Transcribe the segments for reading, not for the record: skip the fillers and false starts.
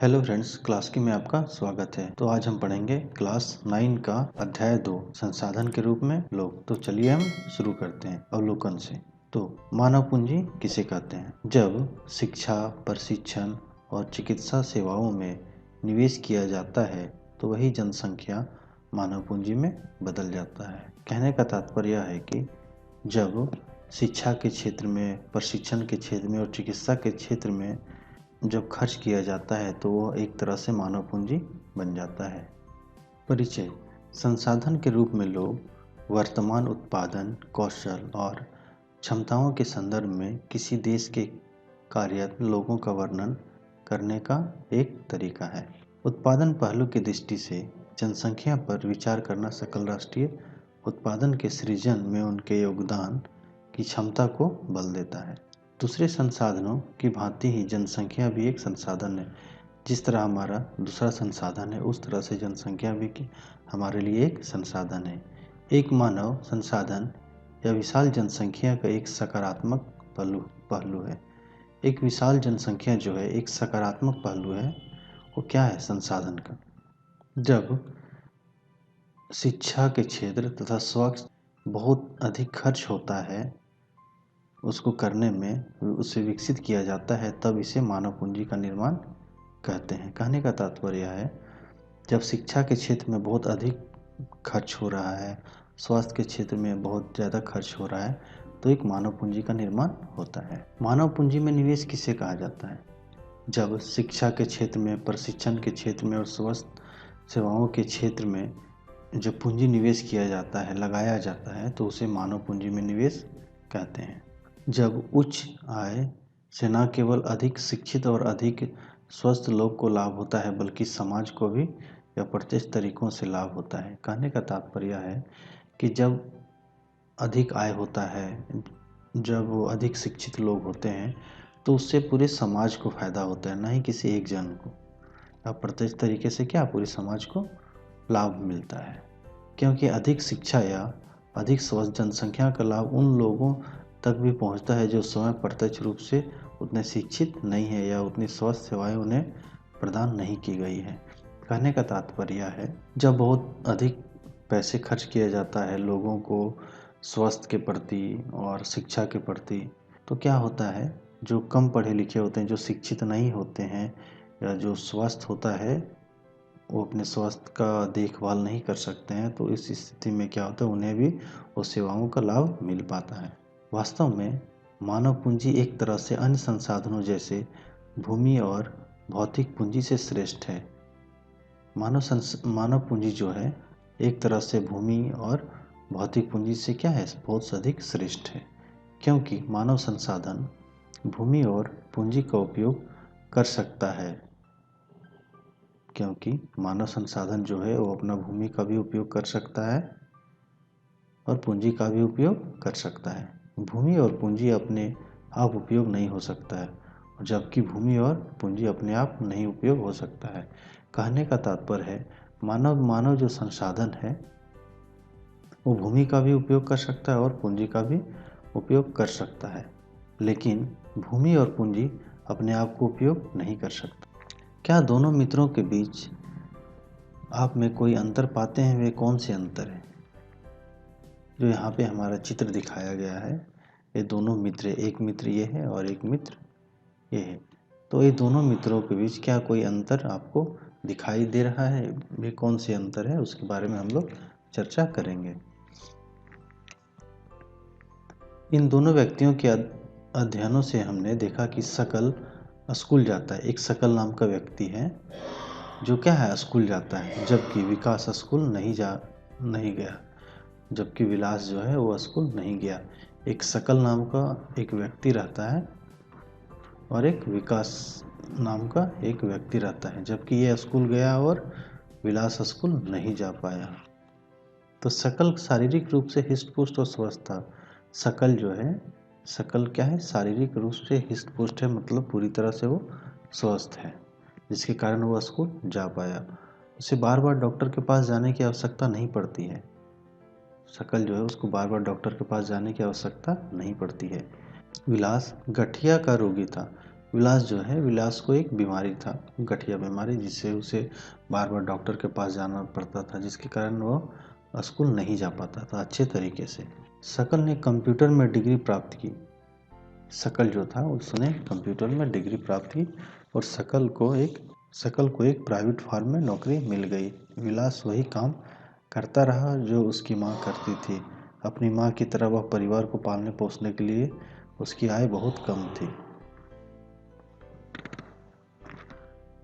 Hello friends, class की में आपका स्वागत है। तो आज हम पढ़ेंगे क्लास 9 का अध्याय 2 संसाधन के रूप में लोग। तो चलिए हम शुरू करते हैं अवलोकन से। तो मानव पूंजी किसे कहते हैं? जब शिक्षा, प्रशिक्षण और चिकित्सा सेवाओं में निवेश किया जाता है तो वही जनसंख्या मानव पूंजी में बदल जाता है। कहने का तात्पर्य है कि जब शिक्षा के क्षेत्र में, प्रशिक्षण के क्षेत्र में और चिकित्सा के क्षेत्र में जब खर्च किया जाता है तो वो एक तरह से मानव पूंजी बन जाता है। परिचय: संसाधन के रूप में लोग वर्तमान उत्पादन, कौशल और क्षमताओं के संदर्भ में किसी देश के कार्यरत लोगों का वर्णन करने का एक तरीका है। उत्पादन पहलू की दृष्टि से जनसंख्या पर विचार करना सकल राष्ट्रीय उत्पादन के सृजन में उनके योगदान की क्षमता को बल देता है। दूसरे संसाधनों की भांति ही जनसंख्या भी एक संसाधन है। जिस तरह हमारा दूसरा संसाधन है उस तरह से जनसंख्या भी हमारे लिए एक संसाधन है। एक मानव संसाधन या विशाल जनसंख्या का एक सकारात्मक पहलू है। एक विशाल जनसंख्या जो है एक सकारात्मक पहलू है। वो क्या है संसाधन का? जब शिक्षा के क्षेत्र तथा स्वास्थ्य बहुत अधिक खर्च होता है, उसको करने में, उसे विकसित किया जाता है, तब इसे मानव पूंजी का निर्माण कहते हैं। कहने का तात्पर्य है जब शिक्षा के क्षेत्र में बहुत अधिक खर्च हो रहा है, स्वास्थ्य के क्षेत्र में बहुत ज़्यादा खर्च हो रहा है, तो एक मानव पूंजी का निर्माण होता है। मानव पूंजी में निवेश किसे कहा जाता है? जब शिक्षा के क्षेत्र में, प्रशिक्षण के क्षेत्र में और स्वास्थ्य सेवाओं के क्षेत्र में जो पूंजी निवेश किया जाता है, लगाया जाता है, तो उसे मानव पूंजी में निवेश कहते हैं। जब उच्च आय से न केवल अधिक शिक्षित और अधिक स्वस्थ लोग को लाभ होता है बल्कि समाज को भी यह प्रत्यक्ष तरीकों से लाभ होता है। कहने का तात्पर्य है कि जब अधिक आय होता है, जब वो अधिक शिक्षित लोग होते हैं, तो उससे पूरे समाज को फायदा होता है, न ही किसी एक जन को। अब प्रत्यक्ष तरीके से क्या, पूरे समाज को लाभ मिलता है, क्योंकि अधिक शिक्षा या अधिक स्वस्थ जनसंख्या का लाभ उन लोगों तक भी पहुंचता है जो स्वयं प्रत्यक्ष रूप से उतने शिक्षित नहीं है या उतनी स्वस्थ सेवाएं उन्हें प्रदान नहीं की गई है। कहने का तात्पर्य है जब बहुत अधिक पैसे खर्च किया जाता है लोगों को स्वास्थ्य के प्रति और शिक्षा के प्रति, तो क्या होता है, जो कम पढ़े लिखे होते हैं, जो शिक्षित नहीं होते हैं या जो स्वस्थ होता है, वो अपने स्वास्थ्य का देखभाल नहीं कर सकते हैं, तो इस स्थिति में क्या होता है, उन्हें भी उस सेवाओं का लाभ मिल पाता है। वास्तव में मानव पूंजी एक तरह से अन्य संसाधनों जैसे भूमि और भौतिक पूंजी से श्रेष्ठ है। मानव पूंजी जो है एक तरह से भूमि और भौतिक पूंजी से क्या है, बहुत अधिक श्रेष्ठ है, क्योंकि मानव संसाधन भूमि और पूंजी का उपयोग कर सकता है। क्योंकि मानव संसाधन जो है वो अपना भूमि का भी उपयोग कर सकता है और पूंजी का भी उपयोग कर सकता है। भूमि और पूंजी अपने आप उपयोग नहीं हो सकता है, जबकि भूमि और पूंजी अपने आप नहीं उपयोग हो सकता है। कहने का तात्पर्य है मानव जो संसाधन है वो भूमि का भी उपयोग कर सकता है और पूंजी का भी उपयोग कर सकता है, लेकिन भूमि और पूंजी अपने आप को उपयोग नहीं कर सकता। क्या दोनों मित्रों के बीच आप में कोई अंतर पाते हैं? वे कौन से अंतर हैं? जो यहाँ पे हमारा चित्र दिखाया गया है, ये दोनों मित्र, एक मित्र ये है और एक मित्र ये है। तो ये दोनों मित्रों के बीच क्या कोई अंतर आपको दिखाई दे रहा है? वे कौन से अंतर है, उसके बारे में हम लोग चर्चा करेंगे। इन दोनों व्यक्तियों के अध्ययनों से हमने देखा कि सकल स्कूल जाता है। एक सकल नाम का व्यक्ति है जो क्या है, स्कूल जाता है, जबकि विकास स्कूल नहीं गया, जबकि विलास जो है वो स्कूल नहीं गया। एक सकल नाम का एक व्यक्ति रहता है और एक विकास नाम का एक व्यक्ति रहता है, जबकि ये स्कूल गया और विलास स्कूल नहीं जा पाया। तो सकल शारीरिक रूप से हिष्ट-पुष्ट और स्वस्थ था। सकल जो है, सकल क्या है, शारीरिक रूप से हिष्ट-पुष्ट है, मतलब पूरी तरह से वो स्वस्थ है, जिसके कारण वो स्कूल जा पाया। उसे बार बार डॉक्टर के पास जाने की आवश्यकता नहीं पड़ती है। सकल जो है उसको बार बार डॉक्टर के पास जाने की आवश्यकता नहीं पड़ती है। विलास गठिया का रोगी था। विलास जो है, विलास को एक बीमारी था, गठिया बीमारी, जिससे उसे बार बार डॉक्टर के पास जाना पड़ता था, जिसके कारण वो स्कूल नहीं जा पाता था अच्छे तरीके से। शकल ने कंप्यूटर में डिग्री प्राप्त की। शकल जो था उसने कंप्यूटर में डिग्री प्राप्त की और शकल को एक प्राइवेट फार्म में नौकरी मिल गई। विलास वही काम करता रहा जो उसकी माँ करती थी। अपनी माँ की तरह वह परिवार को पालने पोसने के लिए उसकी आय बहुत कम थी।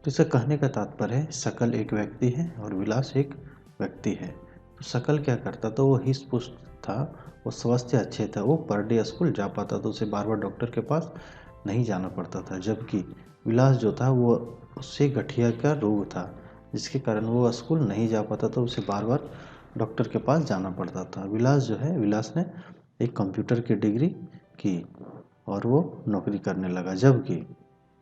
तो इसका कहने का तात्पर्य है, शकल एक व्यक्ति है और विलास एक व्यक्ति है। तो शकल क्या करता था, वो हिस्ट पुस्ट था, वो स्वास्थ्य अच्छे था, वो पर डे स्कूल जा पाता था, उसे बार बार डॉक्टर के पास नहीं जाना पड़ता था। जबकि विलास जो था वो उससे गठिया का रोग था, जिसके कारण वो स्कूल नहीं जा पाता था, उसे बार बार डॉक्टर के पास जाना पड़ता था। विलास ने एक कंप्यूटर की डिग्री की और वो नौकरी करने लगा। जबकि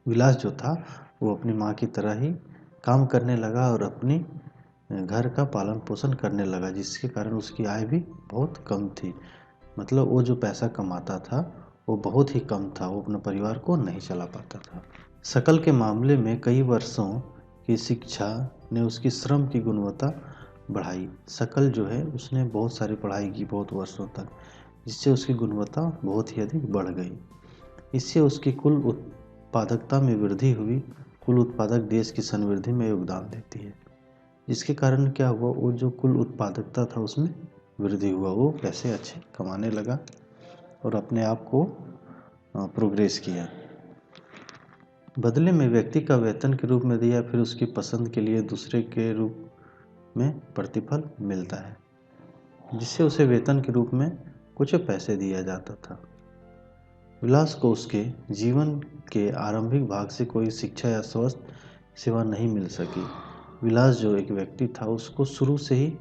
विलास जो था वो अपनी माँ की तरह ही काम करने लगा और अपनी घर का पालन पोषण करने लगा, जिसके कारण उसकी आय भी बहुत कम थी। मतलब वो जो पैसा कमाता था वो बहुत ही कम था, वो अपने परिवार को नहीं चला पाता था। शकल के मामले में कई वर्षों की शिक्षा ने उसकी श्रम की गुणवत्ता बढ़ाई। शकल जो है उसने बहुत सारी पढ़ाई की बहुत वर्षों तक, जिससे उसकी गुणवत्ता बहुत ही अधिक बढ़ गई। इससे उसकी कुल उत्पादकता में वृद्धि हुई। कुल उत्पादक देश की समृद्धि में योगदान देती है, जिसके कारण क्या हुआ, वो जो कुल उत्पादकता था उसमें वृद्धि हुआ, वो पैसे अच्छे कमाने लगा और अपने आप को प्रोग्रेस किया। बदले में व्यक्ति का वेतन के रूप में दिया, फिर उसकी पसंद के लिए दूसरे के रूप में प्रतिफल मिलता है, जिससे उसे वेतन के रूप में कुछ पैसे दिया जाता था। विलास को उसके जीवन के आरंभिक भाग से कोई शिक्षा या स्वास्थ्य सेवा नहीं मिल सकी। विलास जो एक व्यक्ति था उसको शुरू से ही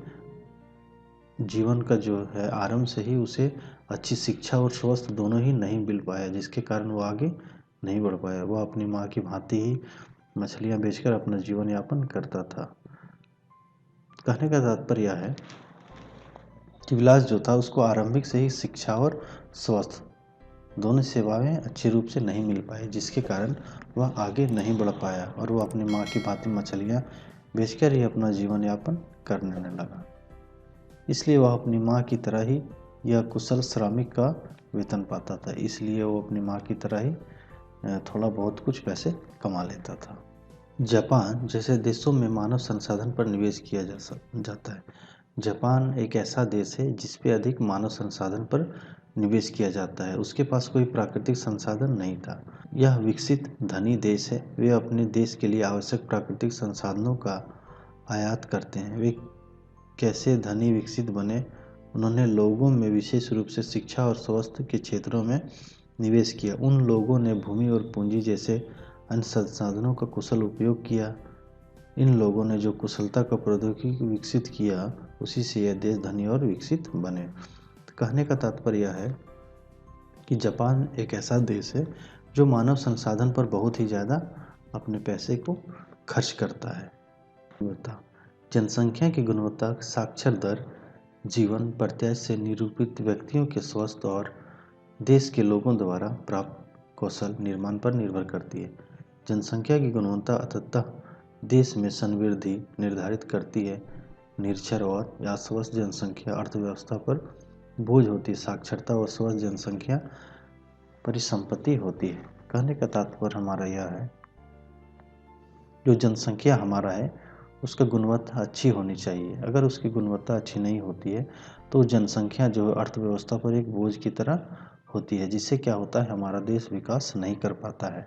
जीवन का जो है आरंभ से ही उसे अच्छी शिक्षा और स्वास्थ्य दोनों ही नहीं मिल पाया, जिसके कारण वो आगे नहीं बढ़ पाया। वह अपनी माँ की भांति ही मछलियाँ बेचकर अपना जीवन यापन करता था। कहने का तात्पर्य यह है कि विलास जो था उसको आरंभिक से ही शिक्षा और स्वास्थ्य दोनों सेवाएं अच्छे रूप से नहीं मिल पाई, जिसके कारण वह आगे नहीं बढ़ पाया और वह अपनी माँ की भांति मछलियाँ बेचकर ही अपना जीवन यापन करने लगा। इसलिए वह अपनी माँ की तरह ही यह कुशल श्रमिक का वेतन पाता था, इसलिए वो अपनी माँ की तरह ही थोड़ा बहुत कुछ पैसे कमा लेता था। जापान जैसे देशों में मानव संसाधन पर निवेश किया जाता है। जापान एक ऐसा देश है जिस पे अधिक मानव संसाधन पर निवेश किया जाता है। उसके पास कोई प्राकृतिक संसाधन नहीं था। यह विकसित धनी देश है। वे अपने देश के लिए आवश्यक प्राकृतिक संसाधनों का आयात करते हैं। वे कैसे धनी विकसित बने? उन्होंने लोगों में विशेष रूप से शिक्षा और स्वास्थ्य के क्षेत्रों में निवेश किया। उन लोगों ने भूमि और पूंजी जैसे अन्य संसाधनों का कुशल उपयोग किया। इन लोगों ने जो कुशलता का प्रौद्योगिकी विकसित किया, उसी से यह देश धनी और विकसित बने। तो कहने का तात्पर्य यह है कि जापान एक ऐसा देश है जो मानव संसाधन पर बहुत ही ज़्यादा अपने पैसे को खर्च करता है। जनसंख्या की गुणवत्ता, साक्षर दर, जीवन प्रत्याशा से निरूपित व्यक्तियों के स्वास्थ्य और देश के लोगों द्वारा प्राप्त कौशल निर्माण पर निर्भर करती है। जनसंख्या की गुणवत्ता अंततः देश में समृद्धि निर्धारित करती है। निरक्षर और या स्वस्थ जनसंख्या अर्थव्यवस्था पर बोझ होती है। साक्षरता और स्वस्थ जनसंख्या परिसंपत्ति होती है। कहने का तात्पर्य हमारा यह है, जो जनसंख्या हमारा है उसका गुणवत्ता अच्छी होनी चाहिए। अगर उसकी गुणवत्ता अच्छी नहीं होती है तो जनसंख्या जो है अर्थव्यवस्था पर एक बोझ की तरह होती है, जिससे क्या होता है, हमारा देश विकास नहीं कर पाता है।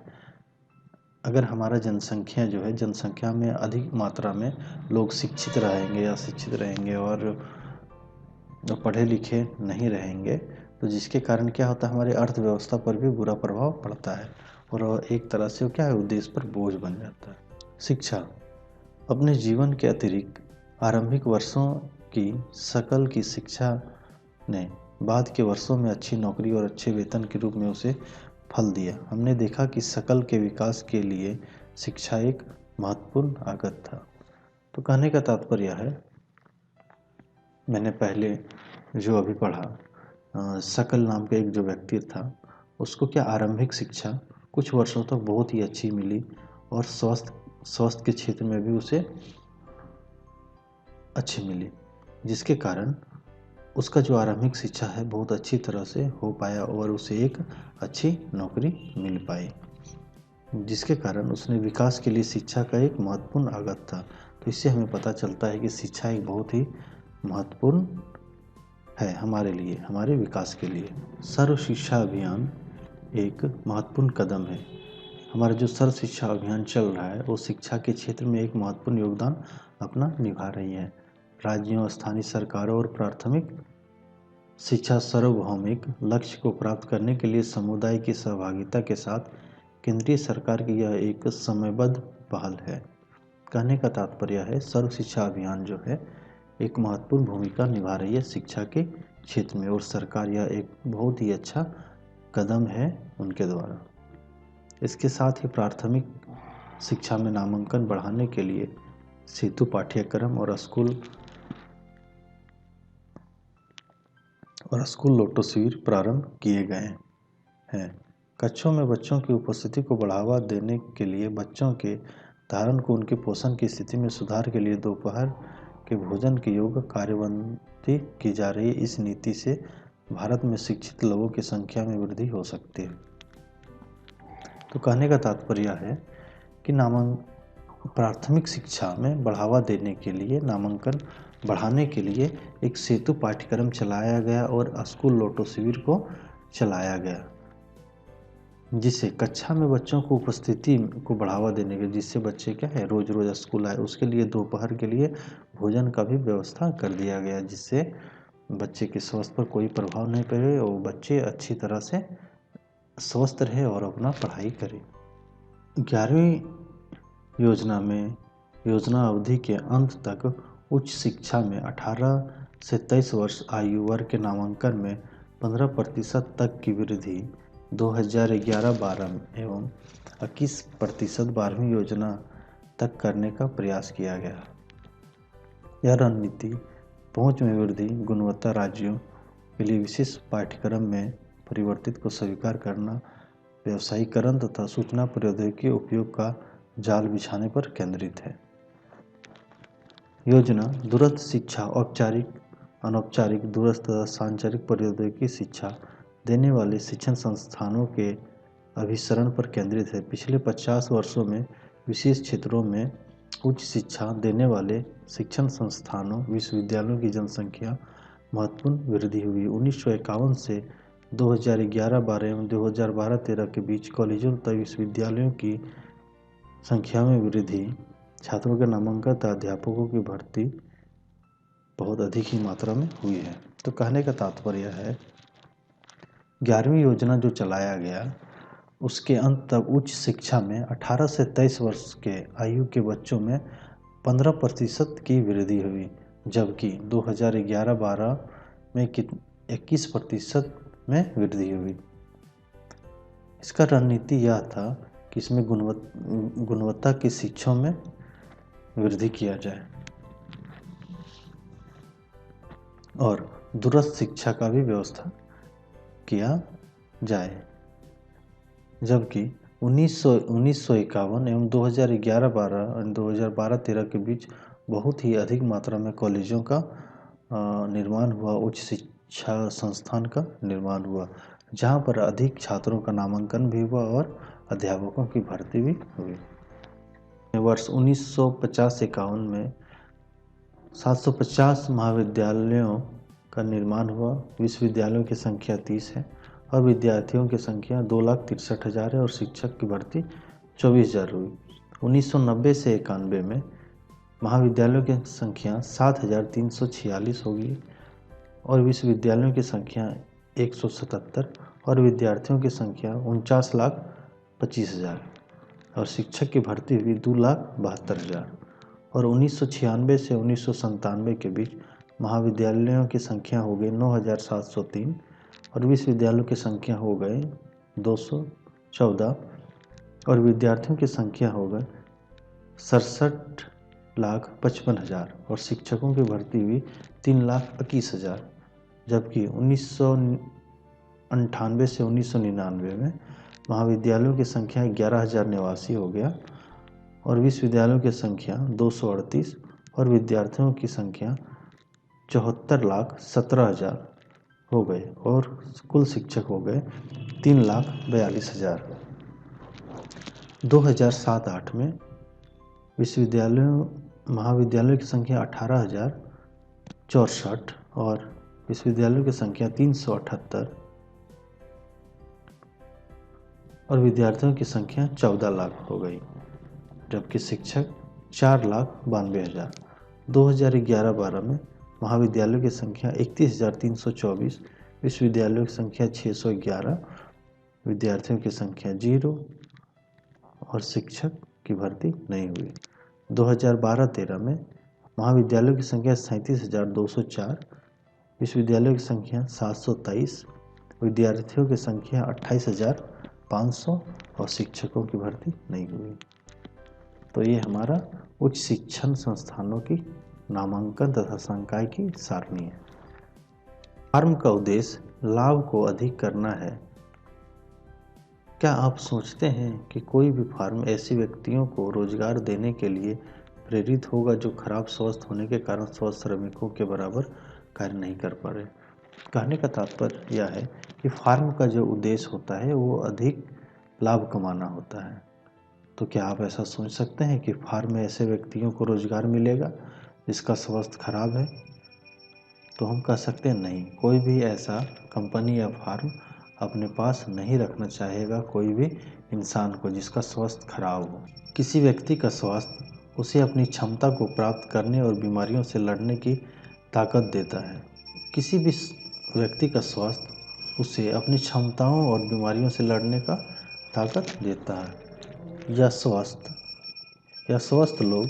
अगर हमारा जनसंख्या में अधिक मात्रा में लोग शिक्षित रहेंगे या शिक्षित रहेंगे और पढ़े लिखे नहीं रहेंगे, तो जिसके कारण क्या होता है, हमारी अर्थव्यवस्था पर भी बुरा प्रभाव पड़ता है और एक तरह से वो क्या है, वो देश पर बोझ बन जाता है। शिक्षा। अपने जीवन के अतिरिक्त आरंभिक वर्षों की शकल की शिक्षा ने बाद के वर्षों में अच्छी नौकरी और अच्छे वेतन के रूप में उसे फल दिया। हमने देखा कि शकल के विकास के लिए शिक्षा एक महत्वपूर्ण आगत था। तो कहने का तात्पर्य है, मैंने पहले जो अभी पढ़ा, शकल नाम का एक जो व्यक्ति था, उसको क्या आरंभिक शिक्षा कुछ वर्षों तक बहुत ही अच्छी मिली और स्वास्थ्य के क्षेत्र में भी उसे अच्छी मिली, जिसके कारण उसका जो आरंभिक शिक्षा है बहुत अच्छी तरह से हो पाया और उसे एक अच्छी नौकरी मिल पाई, जिसके कारण उसने विकास के लिए शिक्षा का एक महत्वपूर्ण आगत था। तो इससे हमें पता चलता है कि शिक्षा एक बहुत ही महत्वपूर्ण है हमारे लिए, हमारे विकास के लिए। सर्व शिक्षा अभियान एक महत्वपूर्ण कदम है। हमारा जो सर्व शिक्षा अभियान चल रहा है वो शिक्षा के क्षेत्र में एक महत्वपूर्ण योगदान अपना निभा रही है। राज्यों, स्थानीय सरकारों और प्राथमिक शिक्षा सार्वभौमिक लक्ष्य को प्राप्त करने के लिए समुदाय की सहभागिता के साथ केंद्रीय सरकार की यह एक समयबद्ध पहल है। कहने का तात्पर्य है सर्व शिक्षा अभियान जो है एक महत्वपूर्ण भूमिका निभा रही है शिक्षा के क्षेत्र में, और सरकार यह एक बहुत ही अच्छा कदम है उनके द्वारा। इसके साथ ही प्राथमिक शिक्षा में नामांकन बढ़ाने के लिए सेतु पाठ्यक्रम और स्कूल लोटो शिविर प्रारंभ किए गए हैं। कक्षों में बच्चों की उपस्थिति को बढ़ावा देने के लिए बच्चों के धारण को उनके पोषण की स्थिति में सुधार के लिए दोपहर के भोजन की योग्य कार्यबंदी की जा रही है। इस नीति से भारत में शिक्षित लोगों की संख्या में वृद्धि हो सकती है। तो कहने का तात्पर्य है कि प्राथमिक शिक्षा में बढ़ावा देने के लिए, नामांकन बढ़ाने के लिए एक सेतु पाठ्यक्रम चलाया गया और स्कूल लोटो शिविर को चलाया गया, जिससे कक्षा में बच्चों को उपस्थिति को बढ़ावा देने के, जिससे बच्चे क्या है रोज रोज स्कूल आए, उसके लिए दोपहर के लिए भोजन का भी व्यवस्था कर दिया गया, जिससे बच्चे के स्वास्थ्य पर कोई प्रभाव नहीं पड़े और बच्चे अच्छी तरह से स्वस्थ रहे और अपना पढ़ाई करें। 11वीं योजना में योजना अवधि के अंत तक उच्च शिक्षा में 18 से 23 वर्ष आयु वर्ग के नामांकन में 15% तक की वृद्धि 2011-12 एवं 21% 12वीं योजना तक करने का प्रयास किया गया। यह रणनीति पहुंच में वृद्धि, गुणवत्ता, राज्यों के लिए विशेष पाठ्यक्रम में परिवर्तित को स्वीकार करना, व्यवसायीकरण तथा सूचना प्रौद्योगिकी उपयोग का जाल बिछाने पर केंद्रित है। योजना दूरस्थ शिक्षा, औपचारिक, अनौपचारिक, दूरस्थ तथा सांचारिक प्रौद्योगिकी शिक्षा देने वाले शिक्षण संस्थानों के अभिसरण पर केंद्रित है। पिछले 50 वर्षों में विशेष क्षेत्रों में उच्च शिक्षा देने वाले शिक्षण संस्थानों, विश्वविद्यालयों की जनसंख्या महत्वपूर्ण वृद्धि हुई। 1951 से 2011-12 एवं 2012-13 के बीच कॉलेजों तथा विश्वविद्यालयों की संख्या में वृद्धि, छात्रों के नामांकन तथा अध्यापकों की भर्ती बहुत अधिक ही मात्रा में हुई है। तो कहने का तात्पर्य है 11वीं योजना जो चलाया गया उसके अंत तक उच्च शिक्षा में 18 से 23 वर्ष के आयु के बच्चों में 15% की वृद्धि हुई, जबकि 2011-12 में 21% में वृद्धि हुई। इसका रणनीति यह था कि इसमें गुणवत्ता की शिक्षा में वृद्धि किया जाए और दूरस्थ शिक्षा का भी व्यवस्था किया जाए, जबकि 1951 एवं 2011-12 और 2012-13 के बीच बहुत ही अधिक मात्रा में कॉलेजों का निर्माण हुआ, उच्च शिक्षा संस्थान का निर्माण हुआ, जहाँ पर अधिक छात्रों का नामांकन भी हुआ और अध्यापकों की भर्ती भी हुई। वर्ष 1950-51 में 750 महाविद्यालयों का निर्माण हुआ। विश्वविद्यालयों की संख्या 30 है और विद्यार्थियों की संख्या 2,63,000 है और शिक्षक की भर्ती 24,000 हुई। 1990 से 91 में महाविद्यालयों की संख्या 7,346 होगी और विश्वविद्यालयों की संख्या 177 और विद्यार्थियों की संख्या 49,25,000 और शिक्षक की भर्ती हुई 2,72,000। और 1996 से 1997 के बीच महाविद्यालयों की संख्या हो गई 9,703 और विश्वविद्यालयों की संख्या हो गए 214 और विद्यार्थियों की संख्या हो गए 67,55,000 और शिक्षकों की भर्ती हुई 3,21,000, जबकि 1998 से 1999 में महाविद्यालयों की संख्या 11,000 निवासी हो गया और विश्वविद्यालयों की संख्या 238 और विद्यार्थियों की संख्या 74,17,000 हो गए और कुल शिक्षक हो गए 3,42,000। 2007-08 में महाविद्यालयों की संख्या 18,064 और विश्वविद्यालयों की संख्या 378 और विद्यार्थियों की संख्या 14 लाख हो गई, जबकि शिक्षक 4,92,000। 2011-12 में महाविद्यालयों की संख्या 31,324, विश्वविद्यालयों की संख्या 611, विद्यार्थियों की संख्या 0 और शिक्षक की भर्ती नहीं हुई। 2012-13 में महाविद्यालयों की संख्या 37,204, विश्वविद्यालयों की संख्या 723, विद्यार्थियों की संख्या 28,500 और शिक्षकों की भर्ती नहीं हुई। तो ये हमारा उच्च शिक्षण संस्थानों की नामांकन तथा संकाय की सारणी है। फार्म का उद्देश्य लाभ को अधिक करना है। क्या आप सोचते हैं कि कोई भी फार्म ऐसे व्यक्तियों को रोजगार देने के लिए प्रेरित होगा जो खराब स्वास्थ्य होने के कारण स्वस्थ श्रमिकों के बराबर कार्य नहीं कर पा रहे? कहने का तात्पर्य यह है कि फार्म का जो उद्देश्य होता है वो अधिक लाभ कमाना होता है। तो क्या आप ऐसा सोच सकते हैं कि फार्म में ऐसे व्यक्तियों को रोजगार मिलेगा जिसका स्वास्थ्य खराब है? तो हम कह सकते हैं नहीं, कोई भी ऐसा कंपनी या फार्म अपने पास नहीं रखना चाहेगा कोई भी इंसान को जिसका स्वास्थ्य खराब हो। किसी व्यक्ति का स्वास्थ्य उसे अपनी क्षमता को प्राप्त करने और बीमारियों से लड़ने की ताकत देता है। किसी भी व्यक्ति का स्वास्थ्य उसे अपनी क्षमताओं और बीमारियों से लड़ने का ताकत देता है। यह स्वस्थ लोग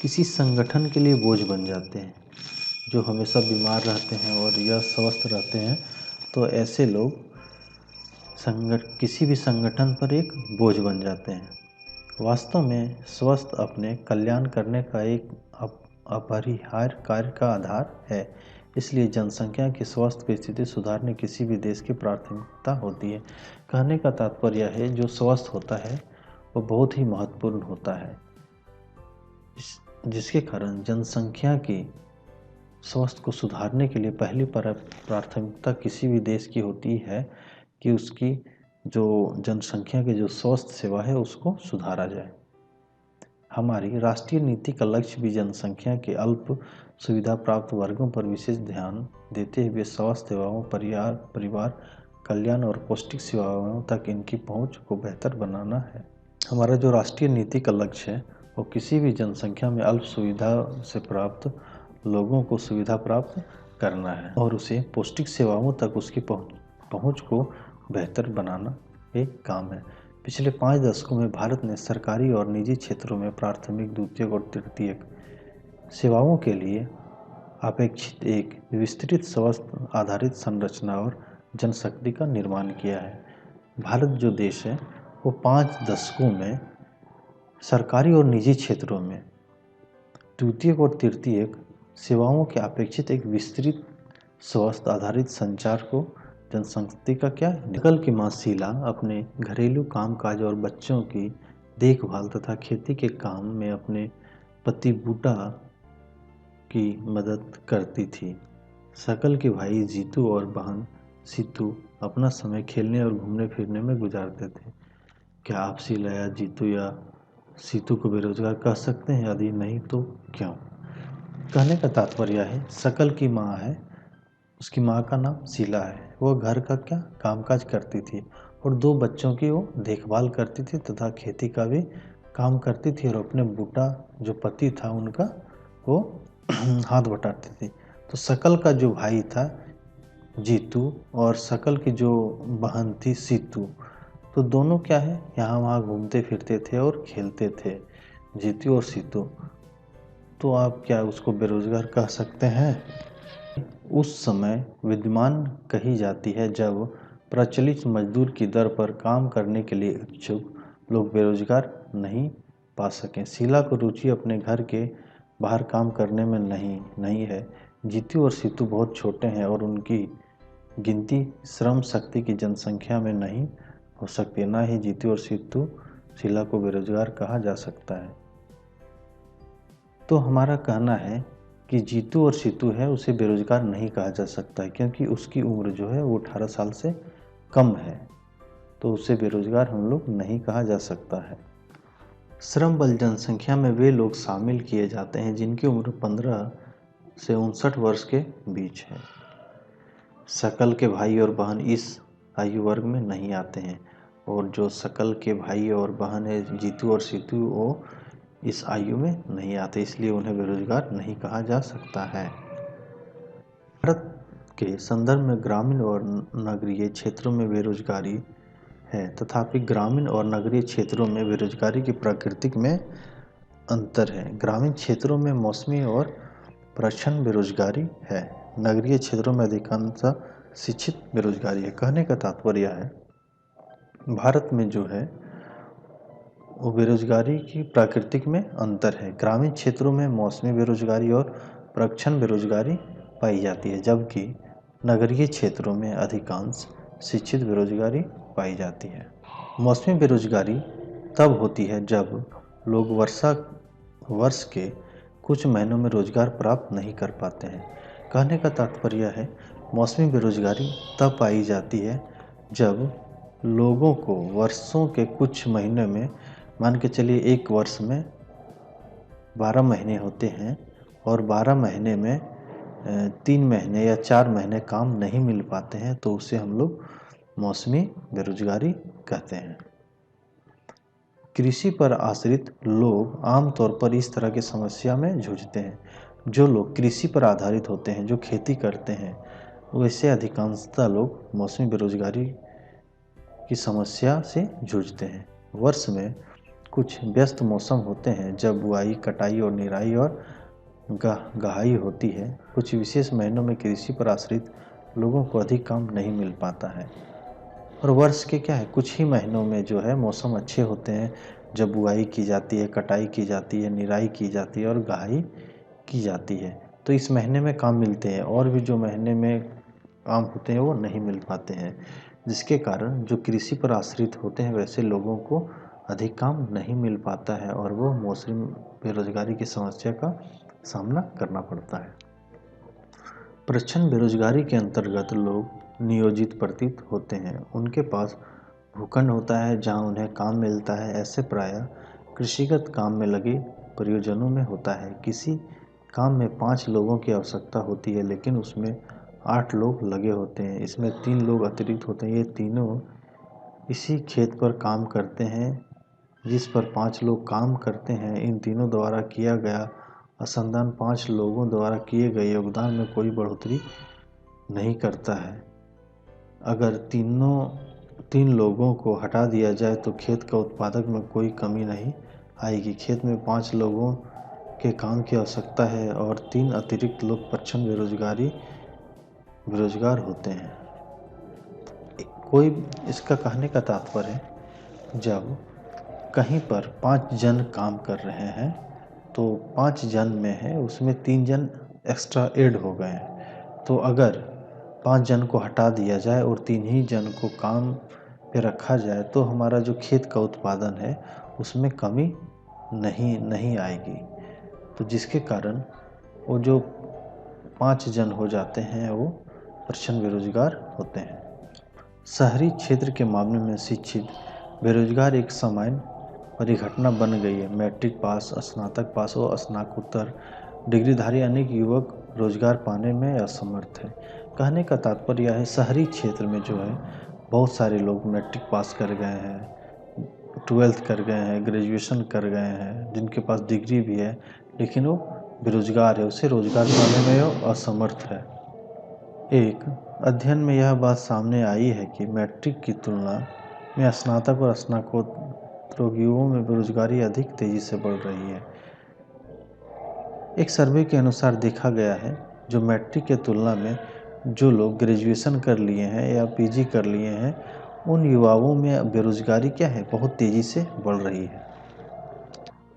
किसी संगठन के लिए बोझ बन जाते हैं। जो हमेशा बीमार रहते हैं और यह स्वस्थ रहते हैं तो ऐसे लोग किसी भी संगठन पर एक बोझ बन जाते हैं। वास्तव में स्वस्थ अपने कल्याण करने का एक अपरिहार्य कार्य का आधार है। इसलिए जनसंख्या की स्वास्थ्य की स्थिति सुधारने किसी भी देश की प्राथमिकता होती है। कहने का तात्पर्य है जो स्वस्थ होता है वो बहुत ही महत्वपूर्ण होता है, जिसके कारण जनसंख्या की स्वास्थ्य को सुधारने के लिए पहली प्राथमिकता किसी भी देश की होती है कि उसकी जो जनसंख्या की जो स्वास्थ्य सेवा है उसको सुधारा जाए। हमारी राष्ट्रीय नीति का लक्ष्य भी जनसंख्या के अल्प सुविधा प्राप्त वर्गों पर विशेष ध्यान देते हुए स्वास्थ्य सेवाओं, परिवार कल्याण और पौष्टिक सेवाओं तक इनकी पहुंच को बेहतर बनाना है। हमारा जो राष्ट्रीय नीति का लक्ष्य है वो किसी भी जनसंख्या में अल्प सुविधा से प्राप्त लोगों को सुविधा प्राप्त करना है और उसे पौष्टिक सेवाओं तक उसकी पहुंच को बेहतर बनाना एक काम है। पिछले 5 दशकों में भारत ने सरकारी और निजी क्षेत्रों में प्राथमिक, द्वितीयक और तृतीयक सेवाओं के लिए अपेक्षित एक विस्तृत स्वास्थ्य आधारित संरचना और जनशक्ति का निर्माण किया है। भारत जो देश है वो 5 दशकों में सरकारी और निजी क्षेत्रों में द्वितीयक और तृतीयक सेवाओं के अपेक्षित एक विस्तृत स्वास्थ्य आधारित संचार को जनशक्ति का क्या निकल की मां शीला अपने घरेलू कामकाज और बच्चों की देखभाल तथा खेती के काम में अपने पति बूटा की मदद करती थी। शकल के भाई जीतू और बहन सीतू अपना समय खेलने और घूमने फिरने में गुजारते थे। क्या आप शीला या जीतू या सीतू को बेरोजगार कह सकते हैं? यदि नहीं तो क्यों? कहने का तात्पर्य है शकल की माँ है, उसकी माँ का नाम शीला है, वो घर का क्या कामकाज करती थी और 2 बच्चों की वो देखभाल करती थी तथा खेती का भी काम करती थी और अपने बूटा जो पति था उनका वो हाथ बटाती थी। तो शकल का जो भाई था जीतू और शकल की जो बहन थी सीतू, तो दोनों क्या है यहाँ वहाँ घूमते फिरते थे और खेलते थे, जीतू और सीतू। तो आप क्या उसको बेरोजगार कह सकते हैं? उस समय विद्यमान कही जाती है जब प्रचलित मजदूर की दर पर काम करने के लिए इच्छुक लोग बेरोजगार नहीं पा सकें। शीला को रुचि अपने घर के बाहर काम करने में नहीं है। जीतू और सीतू बहुत छोटे हैं और उनकी गिनती श्रम शक्ति की जनसंख्या में नहीं हो सकती है। ना ही जीतू और सीतू शीला को बेरोजगार कहा जा सकता है। तो हमारा कहना है कि जीतू और सीतू है उसे बेरोजगार नहीं कहा जा सकता है, क्योंकि उसकी उम्र जो है वो 18 साल से कम है, तो उसे बेरोजगार हम लोग नहीं कहा जा सकता है। श्रम बल जनसंख्या में वे लोग शामिल किए जाते हैं जिनकी उम्र 15 से 59 वर्ष के बीच है। शकल के भाई और बहन इस आयु वर्ग में नहीं आते हैं, और जो शकल के भाई और बहन है जीतू और सीतू वो इस आयु में नहीं आते, इसलिए उन्हें बेरोजगार नहीं कहा जा सकता है। भारत के संदर्भ में ग्रामीण और नगरीय क्षेत्रों में बेरोजगारी है, तथापि ग्रामीण और नगरीय क्षेत्रों में बेरोजगारी की प्रकृति में अंतर है। ग्रामीण क्षेत्रों में मौसमी और प्रच्छन्न बेरोजगारी है, नगरीय क्षेत्रों में अधिकांश शिक्षित बेरोजगारी है। कहने का तात्पर्य है भारत में जो है वो बेरोजगारी की प्राकृतिक में अंतर है। ग्रामीण क्षेत्रों में मौसमी बेरोजगारी और प्रच्छन्न बेरोजगारी पाई जाती है, जबकि नगरीय क्षेत्रों में अधिकांश शिक्षित बेरोजगारी पाई जाती है। मौसमी बेरोजगारी तब होती है जब लोग वर्ष के कुछ महीनों में रोजगार प्राप्त नहीं कर पाते हैं। कहने का तात्पर्य है मौसमी बेरोजगारी तब पाई जाती है जब लोगों को वर्षों के कुछ महीने में, मान के चलिए एक वर्ष में 12 महीने होते हैं और 12 महीने में 3 महीने या 4 महीने काम नहीं मिल पाते हैं, तो उसे हम लोग मौसमी बेरोजगारी कहते हैं। कृषि पर आश्रित लोग आमतौर पर इस तरह की समस्या में जूझते हैं। जो लोग कृषि पर आधारित होते हैं, जो खेती करते हैं, वैसे अधिकांशतः लोग मौसमी बेरोजगारी की समस्या से जूझते हैं। वर्ष में कुछ व्यस्त मौसम होते हैं जब बुआई, कटाई और निराई और गहाई होती है। कुछ विशेष महीनों में कृषि पर आश्रित लोगों को अधिक काम नहीं मिल पाता है, और वर्ष के क्या है कुछ ही महीनों में जो है मौसम अच्छे होते हैं, जब बुआई की जाती है, कटाई की जाती है, निराई की जाती है और गहाई की जाती है, तो इस महीने में काम मिलते हैं, और भी जो महीने में काम होते हैं वो नहीं मिल पाते हैं, जिसके कारण जो कृषि पर आश्रित होते हैं वैसे लोगों को अधिक काम नहीं मिल पाता है और वो मौसमी बेरोजगारी की समस्या का सामना करना पड़ता है। प्रच्छन्न बेरोजगारी के अंतर्गत लोग नियोजित प्रतीत होते हैं। उनके पास भूखंड होता है जहां उन्हें काम मिलता है। ऐसे प्रायः कृषिगत काम में लगे परियोजनों में होता है। किसी काम में 5 लोगों की आवश्यकता होती है, लेकिन उसमें 8 लोग लगे होते हैं। इसमें 3 लोग अतिरिक्त होते हैं। ये तीनों इसी खेत पर काम करते हैं जिस पर 5 लोग काम करते हैं। इन तीनों द्वारा किया गया अनुसंधान 5 लोगों द्वारा किए गए योगदान में कोई बढ़ोतरी नहीं करता है। अगर 3 लोगों को हटा दिया जाए तो खेत का उत्पादक में कोई कमी नहीं आएगी। खेत में 5 लोगों के काम की आवश्यकता है और 3 अतिरिक्त लोग प्रच्छन्न बेरोजगार होते हैं। कोई इसका कहने का तात्पर्य जब कहीं पर 5 जन काम कर रहे हैं तो 5 जन में है उसमें 3 जन एक्स्ट्रा ऐड हो गए हैं, तो अगर 5 जन को हटा दिया जाए और 3 ही जन को काम पे रखा जाए तो हमारा जो खेत का उत्पादन है उसमें कमी नहीं आएगी। तो जिसके कारण वो जो 5 जन हो जाते हैं वो प्रच्छन्न बेरोजगार होते हैं। शहरी क्षेत्र के मामले में शिक्षित बेरोजगार एक सामान्य परिघटना बन गई है। मैट्रिक पास, स्नातक पास और स्नातकोत्तर डिग्रीधारी अनेक युवक रोजगार पाने में असमर्थ है। कहने का तात्पर्य है शहरी क्षेत्र में जो है बहुत सारे लोग मैट्रिक पास कर गए हैं, 12th कर गए हैं, ग्रेजुएशन कर गए हैं, जिनके पास डिग्री भी है, लेकिन वो बेरोजगार है, उसे रोजगार पाने में वो असमर्थ है। एक अध्ययन में यह बात सामने आई है कि मैट्रिक की तुलना में स्नातक और स्नातकोत्तर युवाओं में बेरोजगारी अधिक तेजी से बढ़ रही है। एक सर्वे के अनुसार देखा गया है जो मैट्रिक के तुलना में जो लोग ग्रेजुएशन कर लिए हैं या पीजी कर लिए हैं उन युवाओं में बेरोजगारी क्या है बहुत तेजी से बढ़ रही है।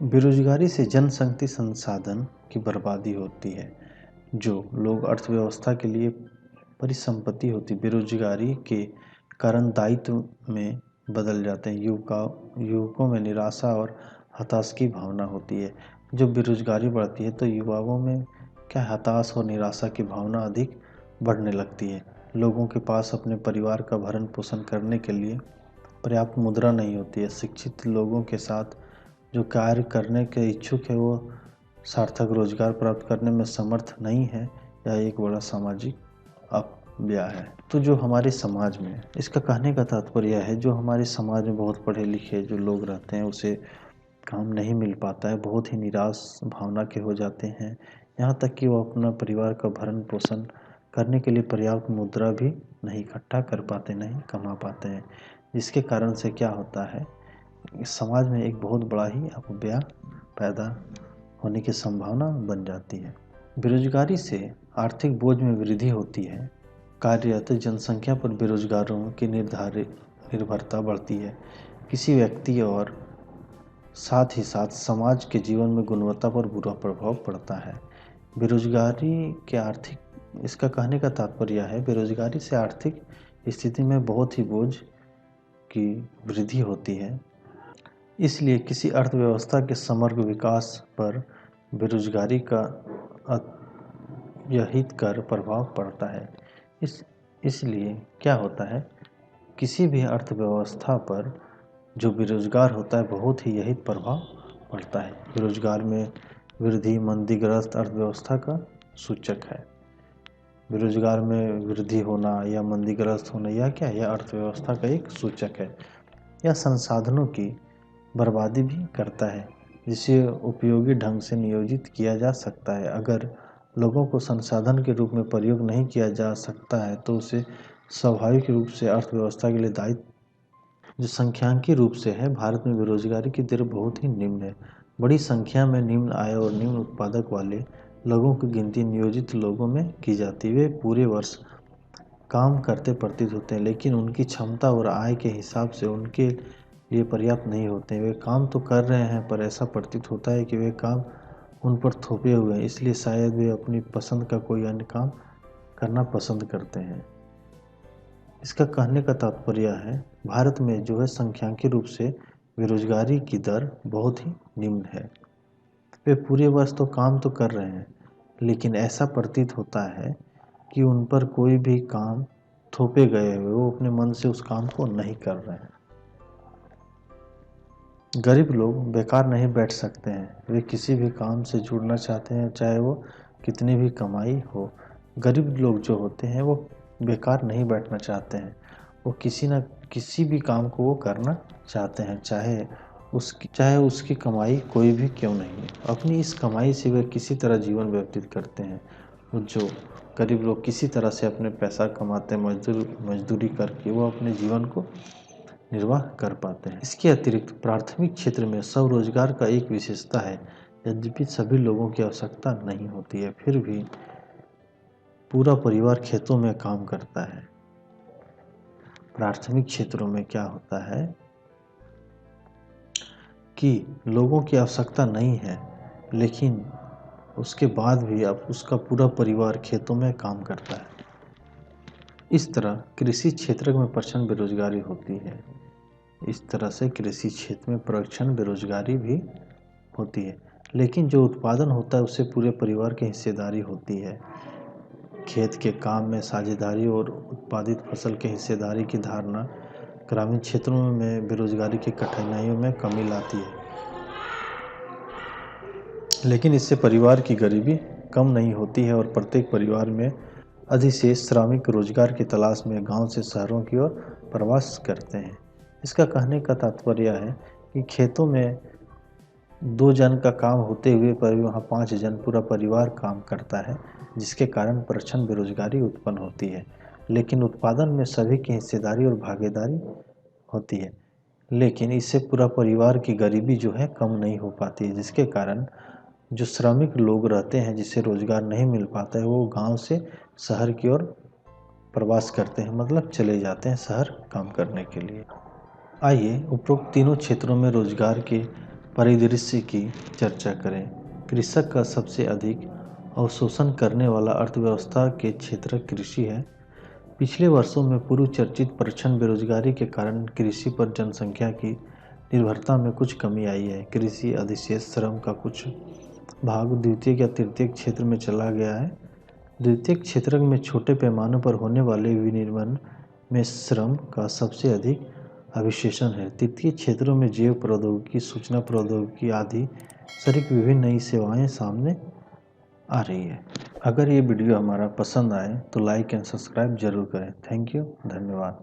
बेरोजगारी से जनशक्ति संसाधन की बर्बादी होती है, जो लोग अर्थव्यवस्था के लिए परिसंपत्ति होती। बेरोजगारी के कारण दायित्व में बदल जाते हैं। युवकों में निराशा और हताश की भावना होती है। जब बेरोजगारी बढ़ती है तो युवाओं में क्या हताश और निराशा की भावना अधिक बढ़ने लगती है। लोगों के पास अपने परिवार का भरण पोषण करने के लिए पर्याप्त मुद्रा नहीं होती है। शिक्षित लोगों के साथ जो कार्य करने के इच्छुक है वो सार्थक रोजगार प्राप्त करने में समर्थ नहीं है। यह एक बड़ा सामाजिक अपव्यय है। तो जो हमारे समाज में, इसका कहने का तात्पर्य है, जो हमारे समाज में बहुत पढ़े लिखे जो लोग रहते हैं उसे काम नहीं मिल पाता है, बहुत ही निराश भावना के हो जाते हैं। यहाँ तक कि वो अपना परिवार का भरण पोषण करने के लिए पर्याप्त मुद्रा भी नहीं इकट्ठा कर पाते, नहीं कमा पाते हैं। जिसके कारण से क्या होता है, समाज में एक बहुत बड़ा ही अपव्यय पैदा होने की संभावना बन जाती है। बेरोजगारी से आर्थिक बोझ में वृद्धि होती है। कार्यरत जनसंख्या पर बेरोजगारों की निर्भरता बढ़ती है। किसी व्यक्ति और साथ ही साथ समाज के जीवन में गुणवत्ता पर बुरा प्रभाव पड़ता है। बेरोजगारी के आर्थिक, इसका कहने का तात्पर्य है बेरोजगारी से आर्थिक स्थिति में बहुत ही बोझ की वृद्धि होती है। इसलिए किसी अर्थव्यवस्था के समग्र विकास पर बेरोजगारी का अहितकर प्रभाव पड़ता है। इसलिए क्या होता है, किसी भी अर्थव्यवस्था पर जो बेरोजगार होता है बहुत ही यही प्रभाव पड़ता है। बेरोजगार में वृद्धि मंदीग्रस्त अर्थव्यवस्था का सूचक है। बेरोजगार में वृद्धि होना या मंदीग्रस्त होना या क्या, यह अर्थव्यवस्था का एक सूचक है। यह संसाधनों की बर्बादी भी करता है जिसे उपयोगी ढंग से नियोजित किया जा सकता है। अगर लोगों को संसाधन के रूप में प्रयोग नहीं किया जा सकता है तो उसे स्वाभाविक रूप से अर्थव्यवस्था के लिए दायित्व। जो सांख्यिकीय रूप से है, भारत में बेरोजगारी की दर बहुत ही निम्न है। बड़ी संख्या में निम्न आय और निम्न उत्पादक वाले लोगों की गिनती नियोजित लोगों में की जाती है। वे पूरे वर्ष काम करते प्रतीत होते हैं लेकिन उनकी क्षमता और आय के हिसाब से उनके लिए पर्याप्त नहीं होते हैं। वे काम तो कर रहे हैं पर ऐसा प्रतीत होता है कि वे काम उन पर थोपे हुए हैं, इसलिए शायद वे अपनी पसंद का कोई अन्य काम करना पसंद करते हैं। इसका कहने का तात्पर्य है भारत में जो है सांख्यिकीय रूप से बेरोजगारी की दर बहुत ही निम्न है। वे पूरे वर्ष तो काम तो कर रहे हैं लेकिन ऐसा प्रतीत होता है कि उन पर कोई भी काम थोपे गए हुए, वो अपने मन से उस काम को नहीं कर रहे हैं। गरीब लोग बेकार नहीं बैठ सकते हैं, वे किसी भी काम से जुड़ना चाहते हैं चाहे वो कितनी भी कमाई हो। गरीब लोग जो होते हैं वो बेकार नहीं बैठना चाहते हैं, वो किसी न किसी भी काम को वो करना चाहते हैं, चाहे उसकी कमाई कोई भी क्यों नहीं है। अपनी इस कमाई से वे किसी तरह जीवन व्यतीत करते हैं। वो जो गरीब लोग किसी तरह से अपने पैसा कमाते हैं, मजदूरी करके वो अपने जीवन को निर्वाह कर पाते हैं। इसके अतिरिक्त प्राथमिक क्षेत्र में स्वरोजगार का एक विशेषता है। यद्यपि सभी लोगों की आवश्यकता नहीं होती है, फिर भी पूरा परिवार खेतों में काम करता है। प्राथमिक क्षेत्रों में क्या होता है कि लोगों की आवश्यकता नहीं है लेकिन उसके बाद भी अब उसका पूरा परिवार खेतों में काम करता है। इस तरह कृषि क्षेत्र में प्रचंड बेरोजगारी होती है। इस तरह से कृषि क्षेत्र में प्रचंड बेरोजगारी भी होती है, लेकिन जो उत्पादन होता है उससे पूरे परिवार की हिस्सेदारी होती है। खेत के काम में साझेदारी और उत्पादित फसल के हिस्सेदारी की धारणा ग्रामीण क्षेत्रों में बेरोजगारी की कठिनाइयों में कमी लाती है, लेकिन इससे परिवार की गरीबी कम नहीं होती है और प्रत्येक परिवार में अधिशेष श्रमिक रोजगार की तलाश में गांव से शहरों की ओर प्रवास करते हैं। इसका कहने का तात्पर्य है कि खेतों में 2 जन का काम होते हुए पर भी वहाँ 5 जन पूरा परिवार काम करता है, जिसके कारण प्रचंड बेरोजगारी उत्पन्न होती है। लेकिन उत्पादन में सभी की हिस्सेदारी और भागीदारी होती है, लेकिन इससे पूरा परिवार की गरीबी जो है कम नहीं हो पाती है, जिसके कारण जो श्रमिक लोग रहते हैं जिसे रोजगार नहीं मिल पाता है वो गांव से शहर की ओर प्रवास करते हैं, मतलब चले जाते हैं शहर काम करने के लिए। आइए उपरोक्त तीनों क्षेत्रों में रोजगार के परिदृश्य की चर्चा करें। कृषक का सबसे अधिक अवशोषण करने वाला अर्थव्यवस्था के क्षेत्र कृषि है। पिछले वर्षों में पूर्व चर्चित प्रचंड बेरोजगारी के कारण कृषि पर जनसंख्या की निर्भरता में कुछ कमी आई है। कृषि अधिशेष श्रम का कुछ भाग द्वितीयक या तृतीयक क्षेत्र में चला गया है। द्वितीयक क्षेत्र में छोटे पैमाने पर होने वाले विनिर्माण में श्रम का सबसे अधिक अविशेषण है। तृतीय क्षेत्रों में जैव प्रौद्योगिकी, सूचना प्रौद्योगिकी आदि सहित विभिन्न नई सेवाएं सामने आ रही है। अगर ये वीडियो हमारा पसंद आए तो लाइक एंड सब्सक्राइब जरूर करें। थैंक यू, धन्यवाद।